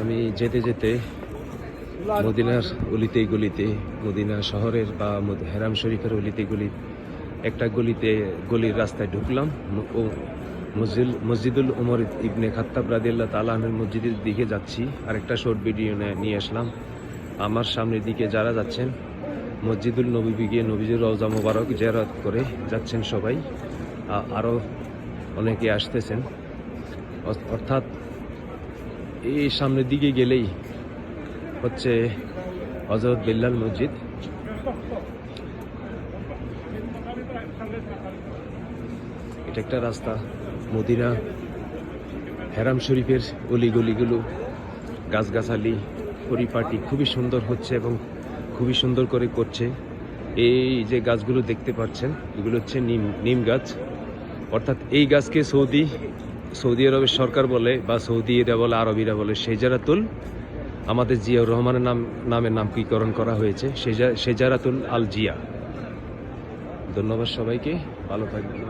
আমি যেতে যেতে মদিনার অলিতে গলিতে, মদিনা শহরের বা হেরাম শরীফের অলিতে গলি, একটা গলির রাস্তায় ঢুকলাম ও মসজিদুল উমর ইবনে খাত্তাব রাদিয়াল্লাহু তাআলা আনহুর মসজিদের দিকে যাচ্ছি। আরেকটা শর্ট ভিডিও নিয়ে আসলাম। আমার সামনের দিকে যারা যাচ্ছেন মসজিদুল নববী গিয়ে নবীজির রওজা মোবারক জিয়ারত করে যাচ্ছেন সবাই, আরও অনেকে আসতেছেন। অর্থাৎ এই সামনের দিকে গেলেই হচ্ছে হযরত বিল্লাল মসজিদ। এটা একটা রাস্তা, মদিনা হেরাম শরীফের অলিগলিগুলো গাছগাছালি পরিপাটি খুবই সুন্দর হচ্ছে এবং খুবই সুন্দর করে করছে। এই যে গাছগুলো দেখতে পাচ্ছেন এগুলো হচ্ছে নিম গাছ। অর্থাৎ এই গাছকে সৌদি আরবের সরকার বলে বা সৌদিরা বলে, আরবিরা বলে শেজারাতুল, আমাদের জিয়াউর রহমানের নামের নামকরণ করা হয়েছে শেজারাতুল আল জিয়া। ধন্যবাদ সবাইকে, ভালো থাকবেন।